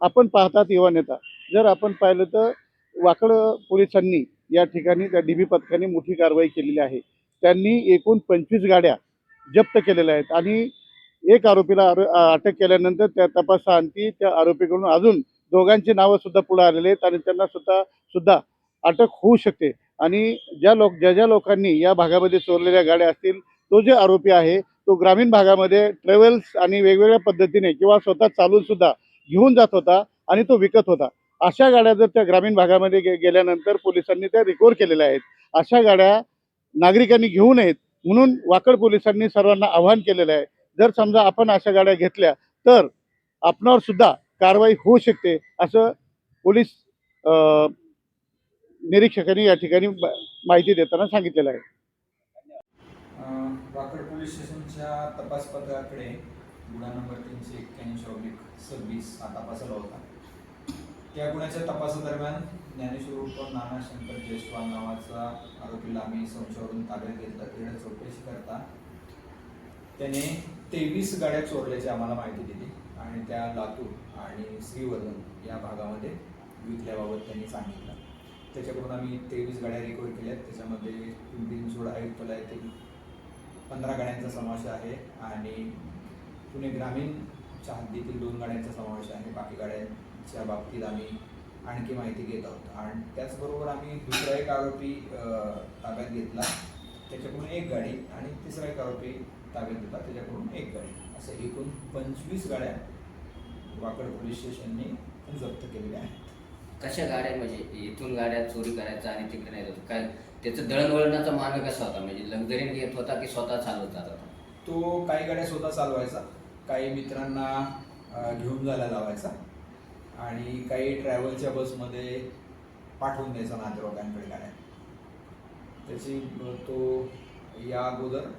आपण पाहतात युवा नेता, जर आपण पाहिलं तर वाकड पोलिसांनी या ठिकाणी त्या डीबी पथकाने मोठी कारवाई केलेली आहे. त्यांनी एकूण 25 गाड्या जप्त केलेल्या आहेत आणि एक आरोपीला अटक केल्यानंतर त्या तपासाअंती त्या आरोपीकडून अजून दोघांची नावं सुद्धा पुढे आलेली आहेत आणि त्यांना सुद्धा अटक होऊ शकते. आणि ज्या लोकांनी या भागामध्ये चोरलेल्या गाड्या असतील, तो जे आरोपी आहे तो ग्रामीण भागामध्ये ट्रॅव्हल्स आणि वेगवेगळ्या पद्धतीने किंवा स्वतः चालून सुद्धा घेऊन जात होता आणि तो विकत होता. अशा गाड्या जर त्या ग्रामीण भागामध्ये गेल्यानंतर पोलिसांनी त्या रिकव्हर केलेल्या आहेत. अशा गाड्या नागरिकांनी घेऊ नयेत म्हणून वाकड पोलिसांनी सर्वांना आवाहन केलेलं आहे. जर समजा आपण अशा गाड्या घेतल्या तर आपणावर सुद्धा कारवाई होऊ शकते, असं पोलीस निरीक्षकांनी या ठिकाणी माहिती देताना सांगितलेलं आहे. वाकड पोलीस स्टेशनच्या तपास पथकाकडे गुन्हा नंबर 381/26 हा तपासाला होता. त्या गुन्ह्याच्या तपासादरम्यान ज्ञानेश्वर उर्फ नाना शंकर जयस्वाल नावाचा आरोपीला आम्ही संशयावरून ताब्यात घेतला. त्याला चौकशी करता त्याने 23 गाड्या चोरल्याची आम्हाला माहिती दिली आणि त्या लातूर आणि श्रीवर्धन या भागामध्ये विकल्याबाबत त्यांनी सांगितलं. त्याच्याकडून आम्ही 23 गाड्या रिकव्हर केल्यात. त्याच्यामध्ये पिंपरी चिंचवड आयुक्तालय येथील 15 गाड्यांचा समावेश आहे आणि पुणे ग्रामीणच्या हद्दीतील 2 गाड्यांचा समावेश आहे. बाकी गाड्यांच्या बाबतीत आम्ही आणखी माहिती घेत आहोत. आणि त्याचबरोबर आम्ही दुसरा एक आरोपी ताब्यात घेतला, त्याच्याकडून 1 गाडी, आणि तिसरा एक आरोपी ताब्यात घेतला, त्याच्याकडून 1 गाडी, असं एकूण 25 गाड्या वाकड पोलीस स्टेशनने जप्त केलेल्या आहेत. कशा गाड्या, म्हणजे इथून गाड्या चोरी करायचा आणि तिकडे नाही जात काय, त्याचं दळणवळणाचा मार्ग कसा होता? म्हणजे लक्झरीने येत होता की स्वतः चालवत जात होता? तो काही गाड्या स्वतः चालवायचा, काही मित्रांना घेऊन जायला लावायचा आणि काही ट्रॅव्हलच्या बसमध्ये पाठवून द्यायचा नातेवाईकांकडे गाड्या. त्याची तो या अगोदर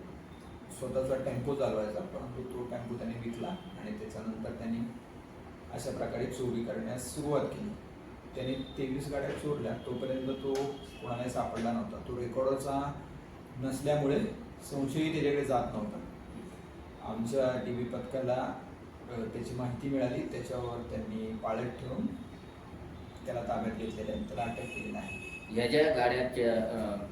स्वतःचा टेम्पो चालवायचा, परंतु तो टेम्पो त्याने विकला आणि त्याच्यानंतर त्यांनी अशा प्रकारे चोरी करण्यास सुरुवात केली. त्याने 23 गाड्या चोरल्या. तोपर्यंत तो कोणालाही सापडला नव्हता. तो रेकॉर्डरचा नसल्यामुळे संशयही त्याच्याकडे जात नव्हता. आमच्या डीबी पथकाला त्याची माहिती मिळाली, त्याच्यावर त्यांनी पाळत ठेवून त्याला ताब्यात घेतलेलं आहे, त्याला अटक केलेलं आहे. या ज्या गाड्या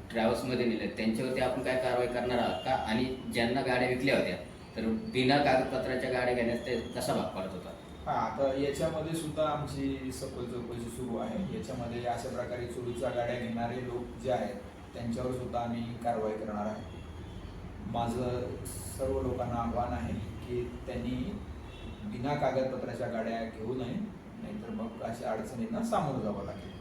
ट्रॅव्हल्समध्ये नेल्या त्यांच्यावरती आपण काय कारवाई करणार आहात का? आणि ज्यांना गाड्या विकल्या होत्या तर बिना कागदपत्राच्या गाड्या घेण्यास ते कसा भाग पडत होता? आता याच्यामध्ये सुद्धा आमची सखोल चौकशी सुरू आहे. याच्यामध्ये अशा प्रकारे चोरीच्या गाड्या घेणारे लोक जे आहेत त्यांच्यावर सुद्धा आम्ही कारवाई करणार आहे. माझं सर्व लोकांना आव्हान आहे की त्यांनी बिना कागदपत्राच्या गाड्या घेऊ नये, नाहीतर मग अशा अडचणींना सामोरं जावं लागेल.